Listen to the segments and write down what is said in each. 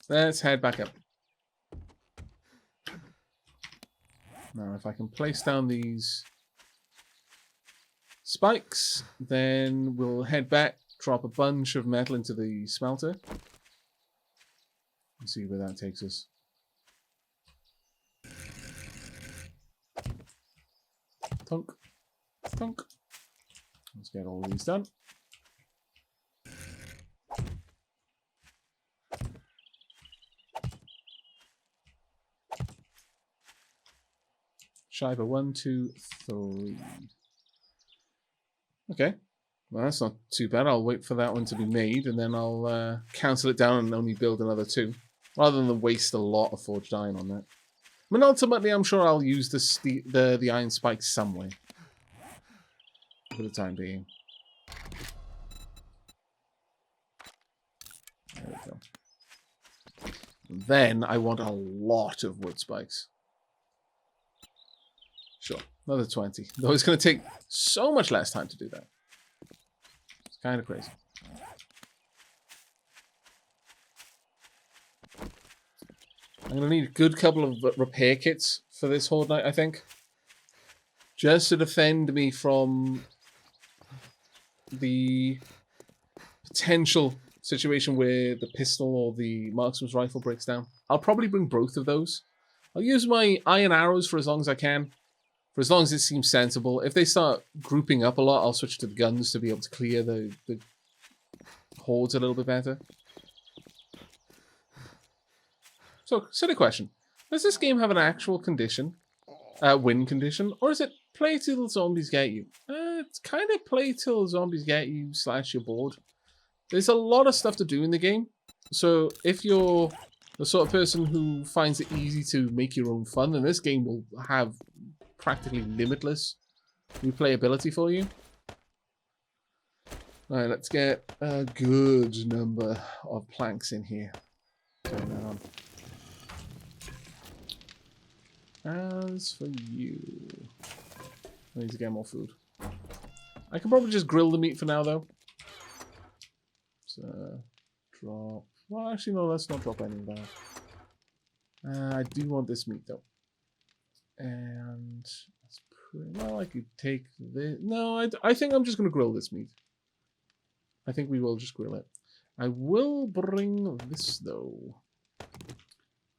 Let's head back up. Now, if I can place down these spikes, then we'll head back, drop a bunch of metal into the smelter, and see where that takes us. Thunk. Thunk. Let's get all these done. Shiver 1, 2, 3. Okay. Well, that's not too bad. I'll wait for that one to be made, and then I'll cancel it down and only build another 2. Rather than waste a lot of forged iron on that. I mean, ultimately, I'm sure I'll use the iron spikes somewhere. For the time being. There we go. And then I want a lot of wood spikes. Sure, another 20. Though it's going to take so much less time to do that. It's kind of crazy. I'm going to need a good couple of repair kits for this Horde Night, I think. Just to defend me from the potential situation where the pistol or the marksman's rifle breaks down. I'll probably bring both of those. I'll use my iron arrows for as long as I can. For as long as it seems sensible. If they start grouping up a lot, I'll switch to the guns to be able to clear the hordes a little bit better. So, silly question. Does this game have an actual condition? Win condition? Or is it play till zombies get you? It's kind of play till zombies get you / you're bored. There's a lot of stuff to do in the game. So, if you're the sort of person who finds it easy to make your own fun, then this game will have practically limitless replayability for you. Alright, let's get a good number of planks in here. Turn that on. As for you, I need to get more food. I can probably just grill the meat for now, though. So, drop. Well, actually, no, let's not drop any of that. I do want this meat, though. And that's pretty, well, I could take this. No, I think I'm just going to grill this meat. I think we will just grill it. I will bring this, though.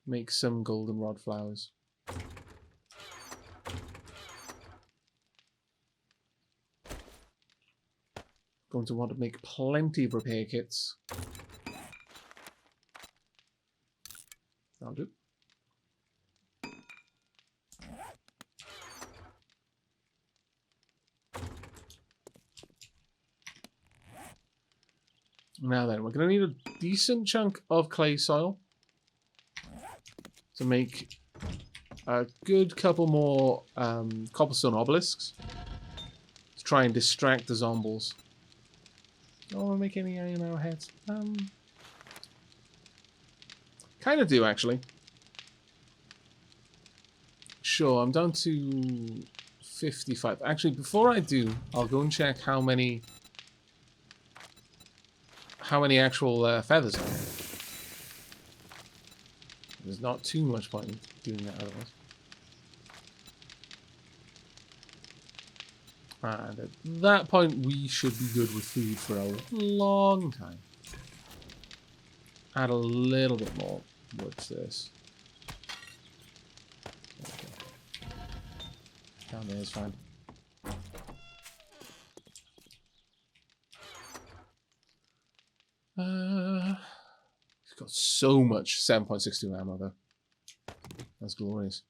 Make some goldenrod flowers. Going to want to make plenty of repair kits. That'll do. Now then, we're going to need a decent chunk of clay soil to make a good couple more cobblestone obelisks to try and distract the zombies. Don't want to make any iron arrowheads. Kind of do, actually. Sure, I'm down to 55. Actually, before I do, I'll go and check how many actual feathers I have. There's not too much point in doing that otherwise. And at that point, we should be good with food for a long time. Add a little bit more wood to this. Okay. Down there is fine. He's got so much 7.62 ammo, though. That's glorious.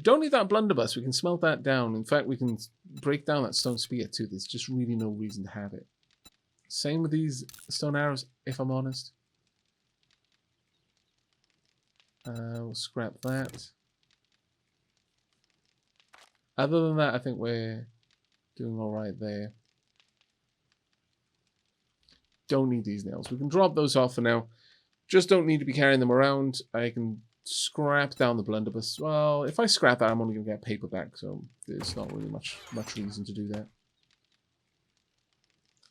Don't need that blunderbuss. We can smelt that down. In fact, we can break down that stone spear too. There's just really no reason to have it. Same with these stone arrows, if I'm honest. We'll scrap that. Other than that, I think we're doing all right there. Don't need these nails. We can drop those off for now. Just don't need to be carrying them around. I can scrap down the blunderbuss. Well, if I scrap that, I'm only going to get paper back, so there's not really much reason to do that.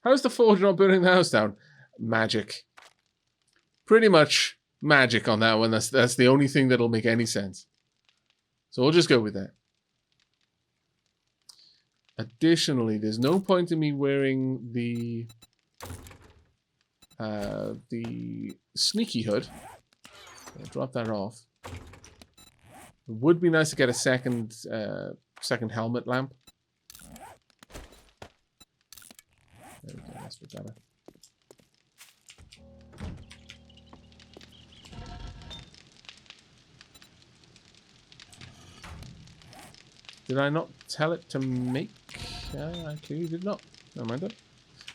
How's the forge not burning the house down? Magic. pretty much magic on that one. That's the only thing that'll make any sense. So we'll just go with that. Additionally, there's no point in me wearing the sneaky hood. I'll drop that off. It would be nice to get a second helmet lamp. There we go, that's a bit better. Did I not tell it to make? I clearly did not. Never mind that.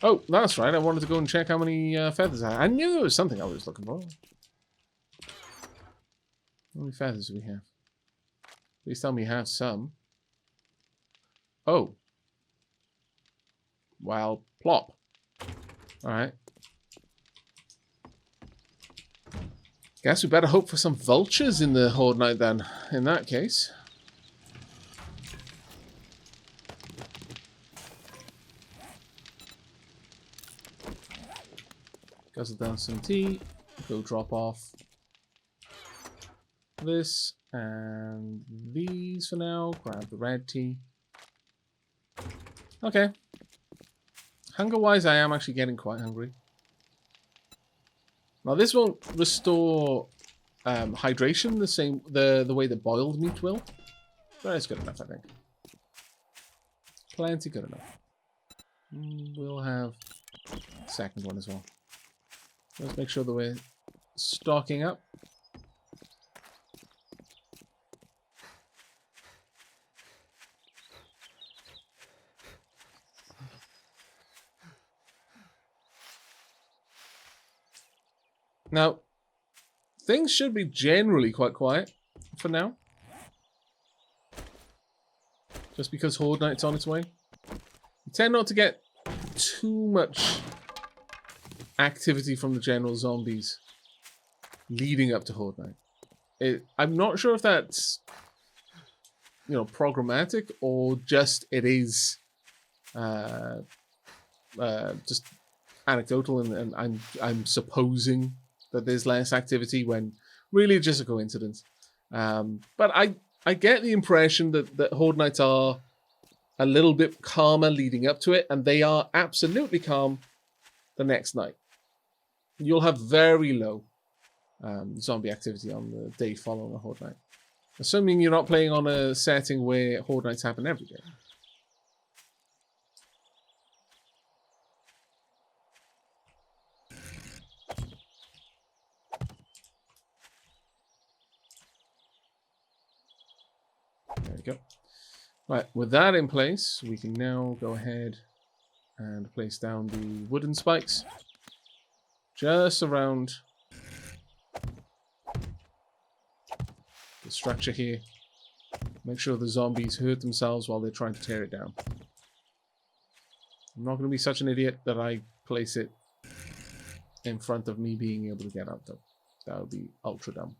Oh, that's right. I wanted to go and check how many feathers I had. I knew there was something I was looking for. How many feathers do we have? Please tell me you have some. Oh. Well, plop. Alright. Guess we better hope for some vultures in the Horde Night then, in that case. Guzzle down some tea. Go drop off this and these for now. Grab the red tea. Okay. Hunger-wise, I am actually getting quite hungry. Now, this won't restore hydration the way that boiled meat will, but it's good enough, I think. Plenty good enough. We'll have a second one as well. Let's make sure that we're stocking up. Now, things should be generally quite quiet for now. Just because Horde Night's on its way. We tend not to get too much activity from the general zombies leading up to Horde Night. I'm not sure if that's, you know, programmatic or just it is just anecdotal, and I'm supposing that there's less activity when really it's just a coincidence. But I get the impression that Horde Nights are a little bit calmer leading up to it, and they are absolutely calm the next night. You'll have very low zombie activity on the day following a Horde Night. Assuming you're not playing on a setting where Horde Nights happen every day. There we go. Right, with that in place, we can now go ahead and place down the wooden spikes. Just around the structure here. Make sure the zombies hurt themselves while they're trying to tear it down. I'm not going to be such an idiot that I place it in front of me being able to get out, though. That would be ultra dumb.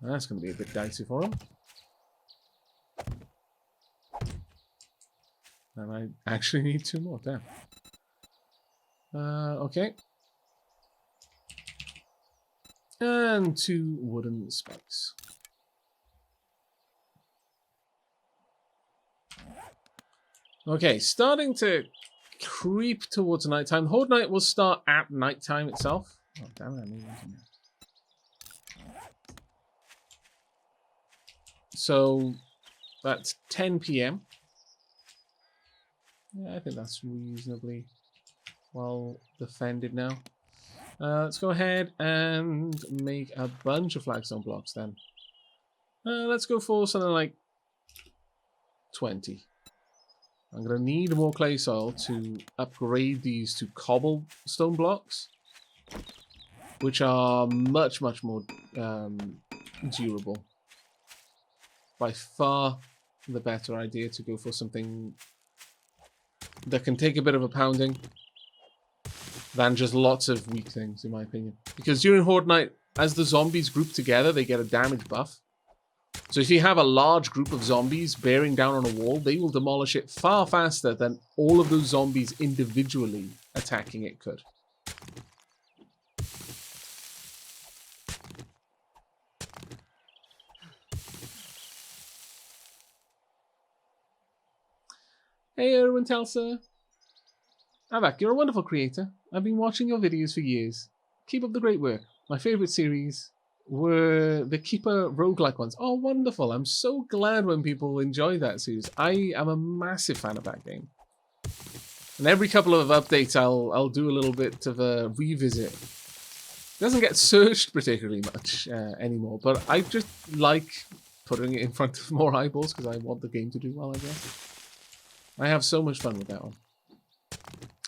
That's going to be a bit dicey for him. And I actually need 2 more, damn. Okay. And 2 wooden spikes. Okay, starting to creep towards nighttime. Horde Night will start at nighttime itself. Oh, damn it, I need one to know. So that's 10 PM. Yeah, I think that's reasonably well defended now. Let's go ahead and make a bunch of flagstone blocks then. Let's go for something like 20. I'm going to need more clay soil to upgrade these to cobblestone blocks, which are much, much more durable. By far the better idea to go for something that can take a bit of a pounding than just lots of weak things, in my opinion. Because during Horde Night, as the zombies group together, they get a damage buff. So if you have a large group of zombies bearing down on a wall, they will demolish it far faster than all of those zombies individually attacking it could. Hey, Erwin Telsa. Aavak, you're a wonderful creator. I've been watching your videos for years. Keep up the great work. My favourite series were the Keeper roguelike ones. Oh, wonderful. I'm so glad when people enjoy that series. I am a massive fan of that game. And every couple of updates, I'll do a little bit of a revisit. It doesn't get searched particularly much anymore, but I just like putting it in front of more eyeballs because I want the game to do well, I guess. I have so much fun with that one.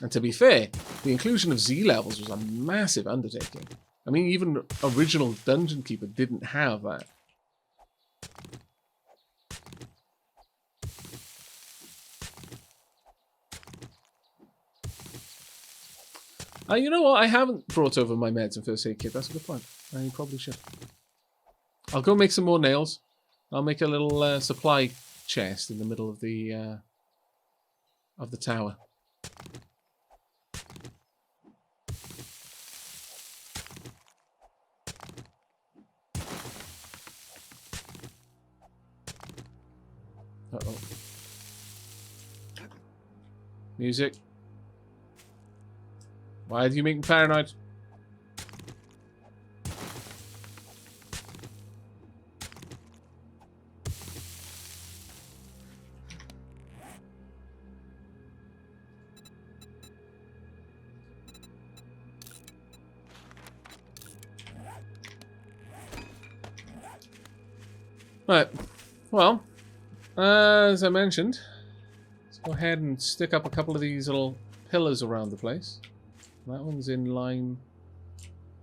And to be fair, the inclusion of Z levels was a massive undertaking. I mean, even original Dungeon Keeper didn't have that. You know what? I haven't brought over my meds and first aid kit. That's a good point. I probably should. I'll go make some more nails. I'll make a little supply chest in the middle of the tower. Uh-oh. Music. Why do you make me paranoid? Right. Well, as I mentioned, let's go ahead and stick up a couple of these little pillars around the place. That one's in line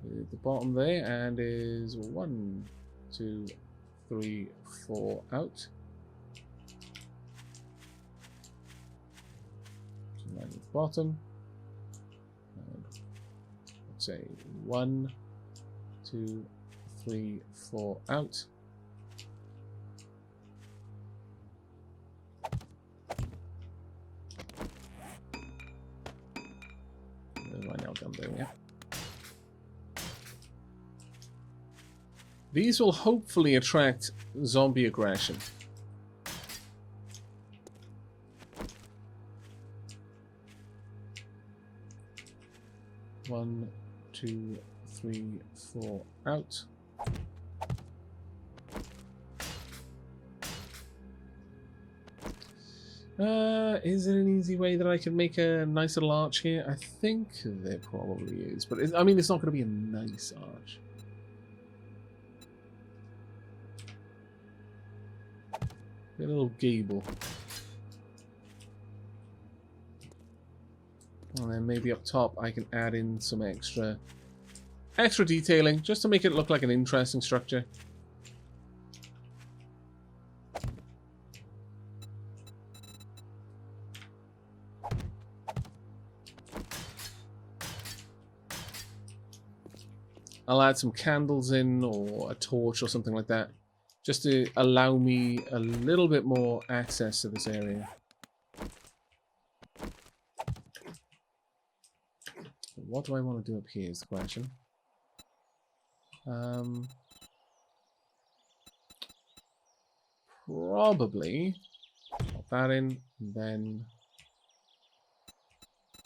with the bottom there and is 1, 2, 3, 4 out. In line with the bottom. And let's say 1, 2, 3, 4 out. There we are. These will hopefully attract zombie aggression. One, 2, 3, 4 out. Is there an easy way that I can make a nice little arch here? I think there probably is, but I mean, it's not going to be a nice arch. A little gable. And then maybe up top I can add in some extra detailing just to make it look like an interesting structure. I'll add some candles in or a torch or something like that just to allow me a little bit more access to this area. What do I want to do up here is the question. Probably pop that in, then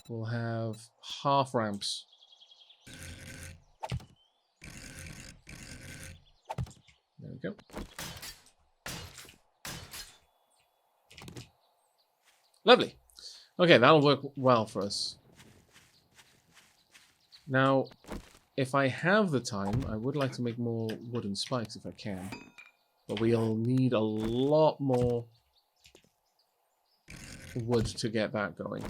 we'll have half ramps. There we go. Lovely. Okay, that'll work well for us. Now, if I have the time, I would like to make more wooden spikes if I can. But we'll need a lot more wood to get that going.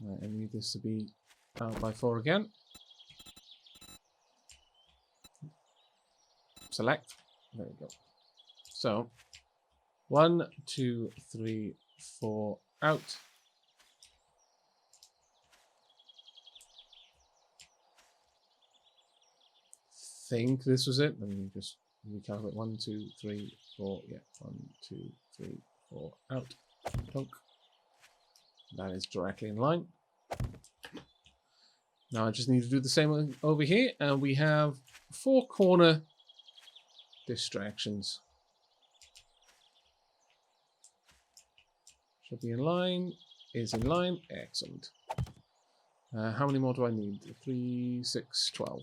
Right, I need this to be out by 4 again. Select. There we go. So 1, 2, 3, 4 out. Think this was it. Let me just recalibrate. 1, 2, 3, 4. Yeah, 1, 2, 3, 4 out. Poke. That is directly in line. Now I just need to do the same over here, and we have 4 corner distractions. Should be in line. Is in line. Excellent. How many more do I need? 3, 6, 12.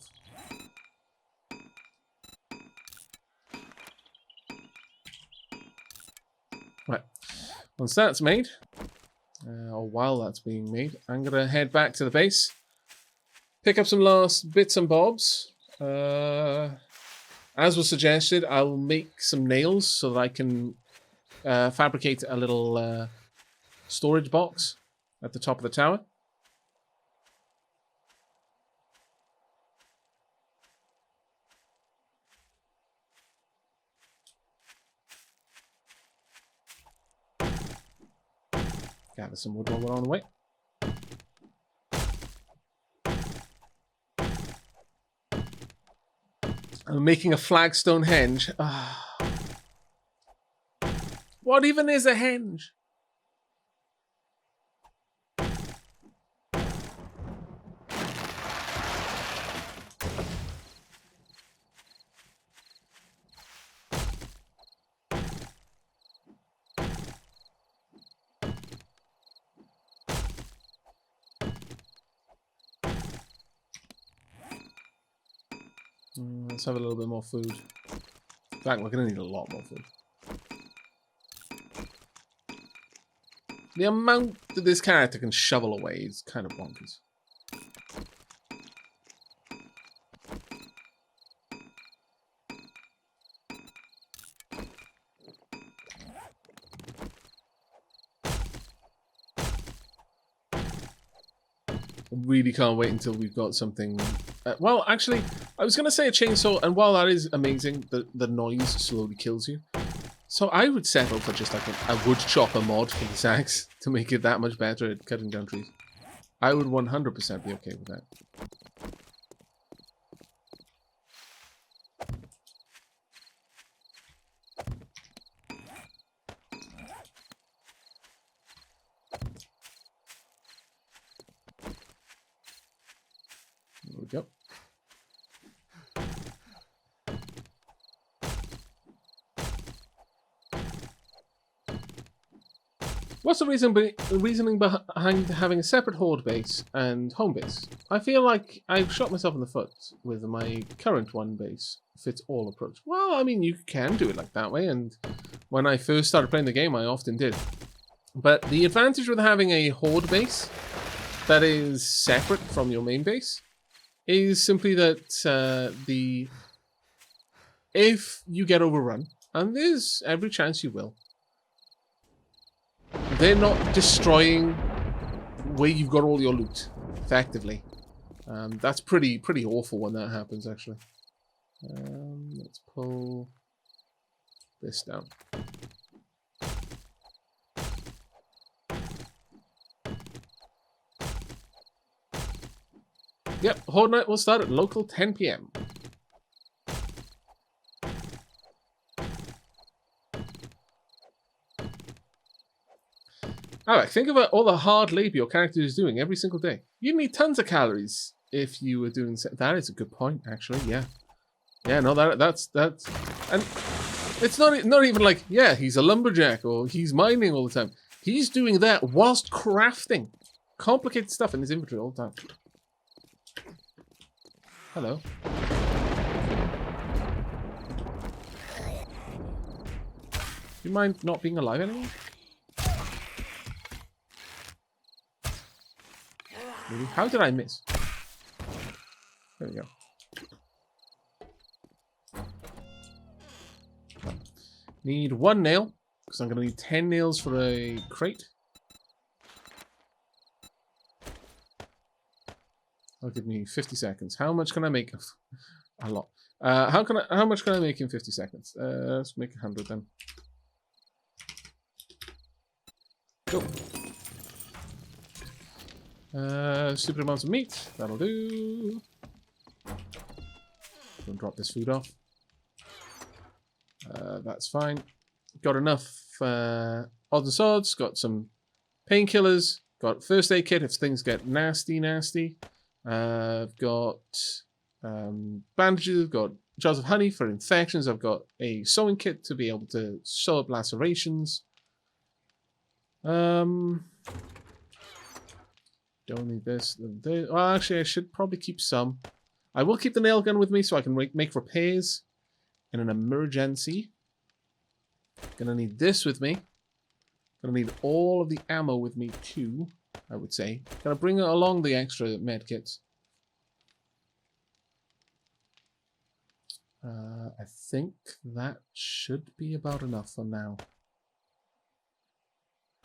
Right. Once that's made, or while that's being made, I'm going to head back to the base, pick up some last bits and bobs. As was suggested, I'll make some nails so that I can fabricate a little storage box at the top of the tower. Gather some wood while we're on the way. I'm making a flagstone henge. What even is a henge? Let's have a little bit more food. In fact, we're going to need a lot more food. The amount that this character can shovel away is kind of bonkers. Really can't wait until we've got something. Well, actually, I was going to say a chainsaw, and while that is amazing, the noise slowly kills you. So I would settle for just like a wood chopper mod for this axe to make it that much better at cutting down trees. I would 100% be okay with that. There we go. What's the reasoning behind having a separate horde base and home base? I feel like I've shot myself in the foot with my current one base fits all approach. Well, I mean, you can do it like that way, and when I first started playing the game, I often did. But the advantage with having a horde base that is separate from your main base is simply that if you get overrun, and there's every chance you will, they're not destroying where you've got all your loot, effectively. That's pretty awful when that happens, actually. Let's pull this down. Yep, Horde Night will start at local 10 PM. Alright, think about all the hard labor your character is doing every single day. You'd need tons of calories if you were doing... That is a good point, actually, yeah. Yeah, no, that's... And it's not even like, yeah, he's a lumberjack or he's mining all the time. He's doing that whilst crafting complicated stuff in his inventory all the time. Hello. Do you mind not being alive anymore? Really? How did I miss? There we go. Need 1 nail, because I'm going to need 10 nails for a crate. That'll give me 50 seconds. How much can I make? A lot. How much can I make in 50 seconds? Let's make 100 then. Go. Super amounts of meat. That'll do. Don't drop this food off. That's fine. Got enough odds and sods. Got some painkillers. Got first aid kit if things get nasty. I've got bandages. I've got jars of honey for infections. I've got a sewing kit to be able to sew up lacerations. Don't need this. Well, actually, I should probably keep some. I will keep the nail gun with me so I can make repairs in an emergency. Gonna need this with me. Gonna need all of the ammo with me too, I would say. Gonna bring along the extra medkits. I think that should be about enough for now.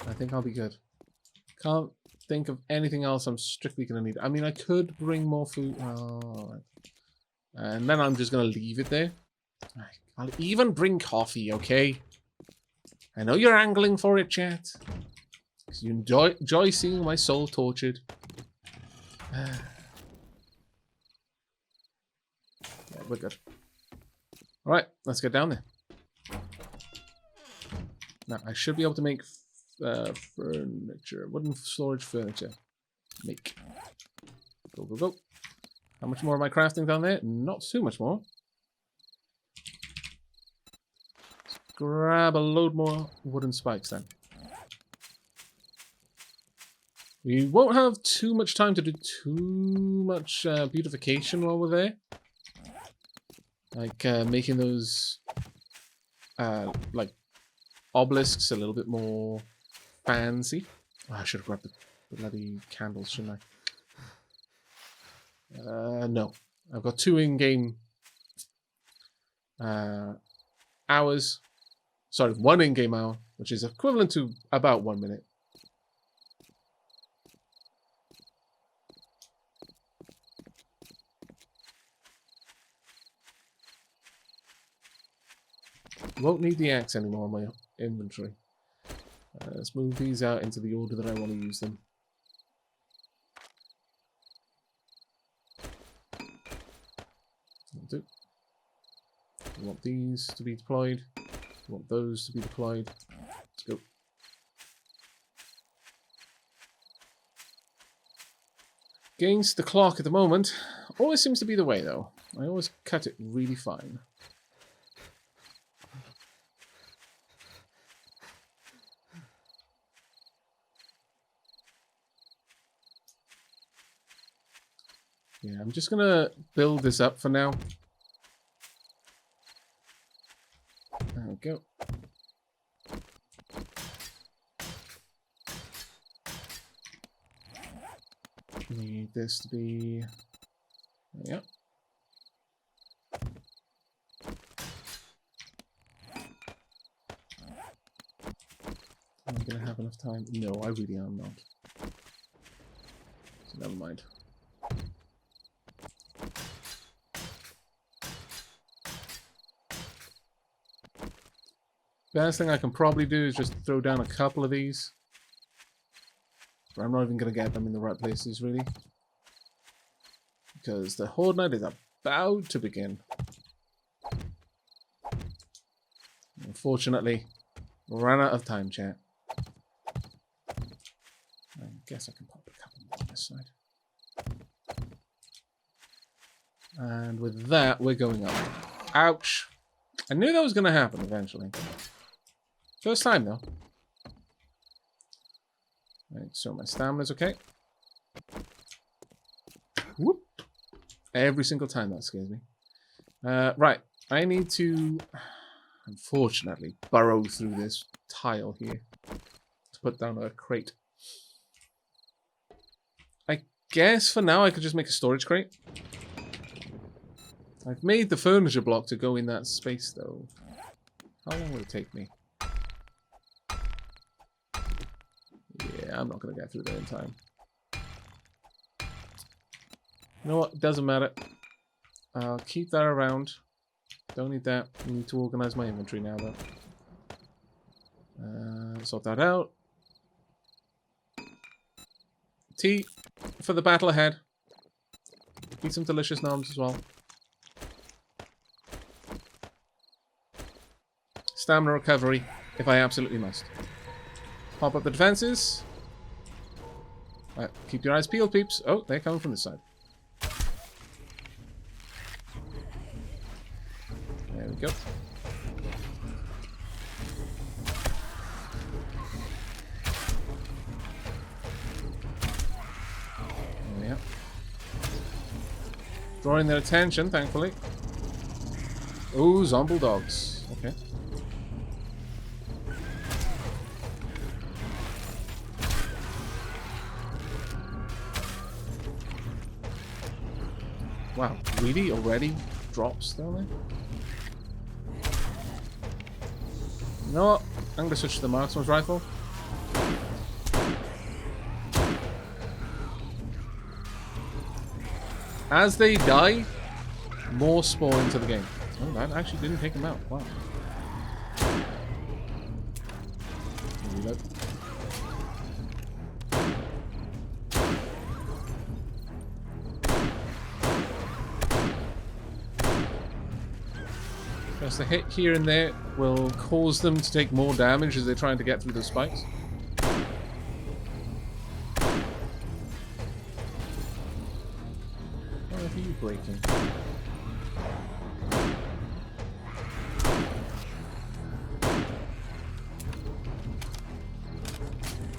I think I'll be good. Can't think of anything else I'm strictly gonna need. I mean, I could bring more food. Oh, right. And then I'm just gonna leave it there. I'll even bring coffee, okay? I know you're angling for it, chat. Because you enjoy seeing my soul tortured. Yeah, we're good. Alright, let's get down there. Now, I should be able to make furniture. Wooden storage furniture. Make. Go, go, go. How much more am I crafting down there? Not too much more. Let's grab a load more wooden spikes then. We won't have too much time to do too much beautification while we're there. Like making those like obelisks a little bit more fancy. Oh, I should have grabbed the bloody candles, shouldn't I? No. I've got 2 in-game hours. Sorry, 1 in-game hour, which is equivalent to about 1 minute. Won't need the axe anymore in my inventory. Let's move these out into the order that I want to use them. That'll do. We want these to be deployed. We want those to be deployed. Let's go. Against the clock at the moment. Always seems to be the way, though. I always cut it really fine. Yeah, I'm just gonna build this up for now. There we go. Need this to be... Yeah. Am I gonna have enough time? No, I really am not. So never mind. Best thing I can probably do is just throw down a couple of these. But I'm not even going to get them in the right places, really. Because the Horde Night is about to begin. Unfortunately, ran out of time, chat. I guess I can pop a couple more on this side. And with that, we're going up. Ouch! I knew that was going to happen eventually. First time, though. Right, so my stamina's okay. Whoop! Every single time that scares me. Right, I need to, unfortunately, burrow through this tile here to put down a crate. I guess for now I could just make a storage crate. I've made the furniture block to go in that space, though. How long will it take me? Yeah, I'm not going to get through there in time. You know what? Doesn't matter. I'll keep that around. Don't need that. I need to organize my inventory now, though. Sort that out. Tea for the battle ahead. Eat some delicious noms as well. Stamina recovery, if I absolutely must. Pop up the defenses. Right, keep your eyes peeled, peeps. Oh, they're coming from this side. There we go. Yeah. Drawing their attention, thankfully. Ooh, zombie dogs. Okay. Wow, really? Already drops down there? You know what? I'm gonna switch to the marksman's rifle. As they die, more spawn into the game. Oh, that actually didn't take them out. Wow. Reload. Just a hit here and there will cause them to take more damage as they're trying to get through the spikes. What are you breaking?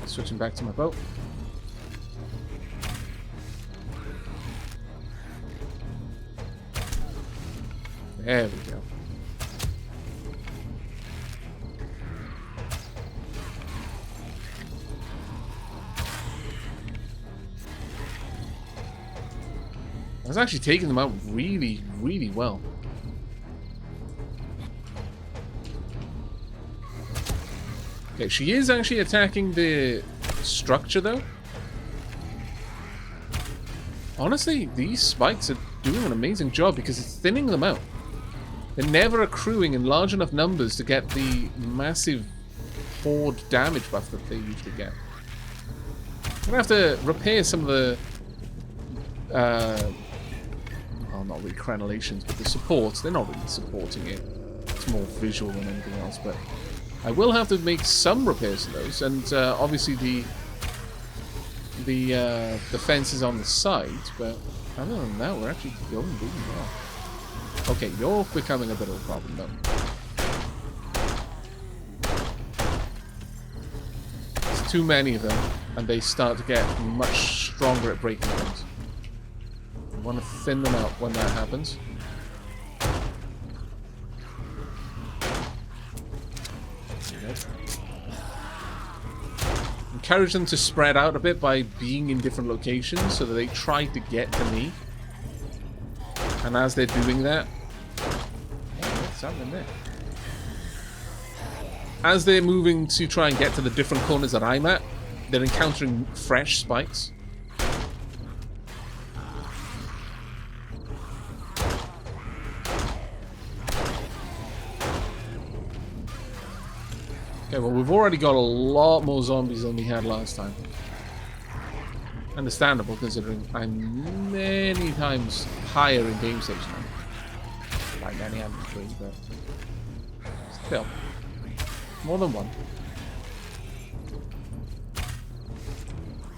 Switching back to my boat. There we go. I was actually taking them out really, really well. Okay, she is actually attacking the structure, though. Honestly, these spikes are doing an amazing job because it's thinning them out. They're never accruing in large enough numbers to get the massive horde damage buff that they usually get. I'm gonna have to repair some of the well, not really crenellations, but the supports. They're not really supporting it. It's more visual than anything else, but I will have to make some repairs to those, and obviously the fences on the side, but other than that, we're actually going really well. Okay, you're becoming a bit of a problem, though. There's too many of them, and they start to get much stronger at breaking things. I want to thin them out when that happens. Encourage them to spread out a bit by being in different locations so that they try to get to me. And as they're doing that... Oh, there's something there. As they're moving to try and get to the different corners that I'm at, they're encountering fresh spikes. Okay, well, we've already got a lot more zombies than we had last time. Understandable, considering I'm many times higher in game stage now. Like many other trees, but still. More than one.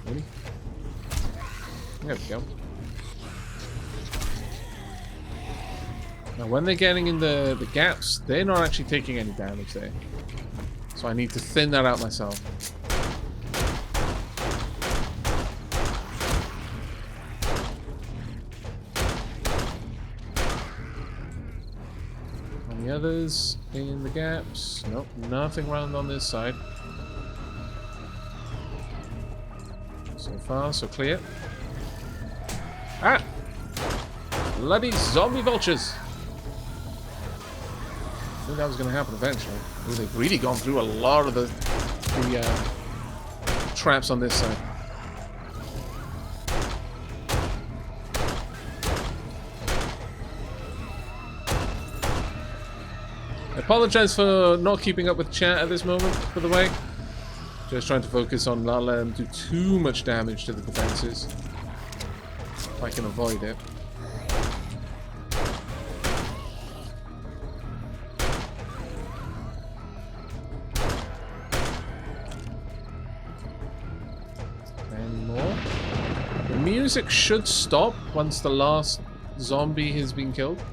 Really? There we go. Now, when they're getting in the gaps, they're not actually taking any damage there. So I need to thin that out myself. Any others in the gaps? Nope, nothing around on this side. So far, so clear. Ah! Bloody zombie vultures! I think that was going to happen eventually. Ooh, they've really gone through a lot of the traps on this side. Apologize for not keeping up with chat at this moment, by the way. Just trying to focus on not letting them do too much damage to the defenses. If I can avoid it. Any more? The music should stop once the last zombie has been killed.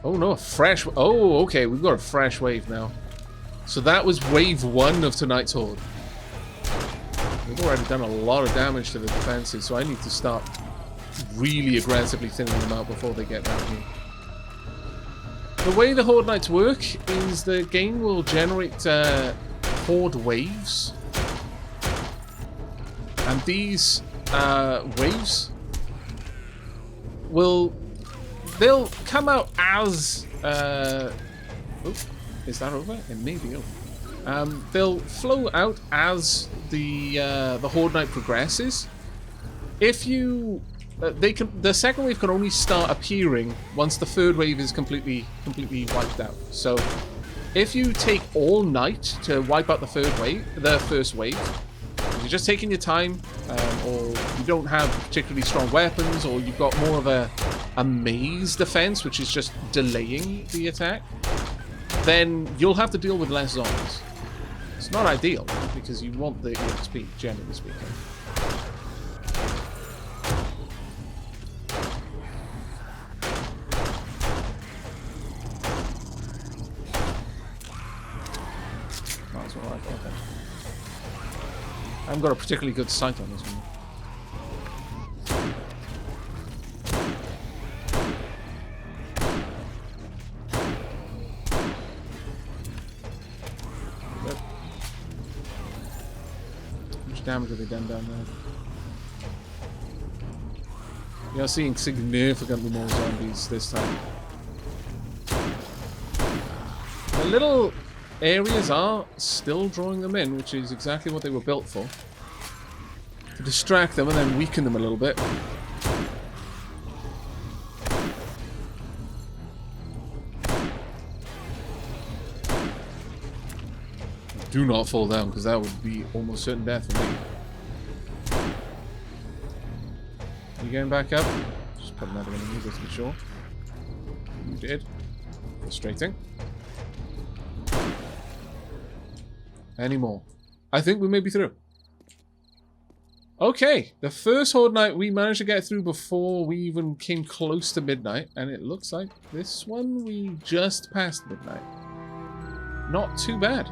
Oh no, a fresh... Oh, okay, we've got a fresh wave now. So that was wave 1 of tonight's horde. We've already done a lot of damage to the defenses, so I need to start really aggressively thinning them out before they get down here. The way the Horde Knights work is the game will generate horde waves. And these waves will... They'll come out as... Oops, is that over? It may be over. They'll flow out as the Horde Knight progresses. If you... the second wave can only start appearing once the third wave is completely wiped out. So if you take all night to wipe out the first wave, you're just taking your time, or you don't have particularly strong weapons, or you've got more of a maze defense, which is just delaying the attack, then you'll have to deal with less zombies. It's not ideal, because you want the EXP, generally speaking. That's all right, okay. I haven't got a particularly good sight on this one. How much damage have they done down there? You're seeing significantly more zombies this time. The little areas are still drawing them in, which is exactly what they were built for. To distract them and then weaken them a little bit. Do not fall down, because that would be almost certain death for me. You going back up? Just put another one in here just to be sure. You did. Frustrating. Any more? I think we may be through. Okay, the first Horde Night we managed to get through before we even came close to midnight, and it looks like this one we just passed midnight. Not too bad.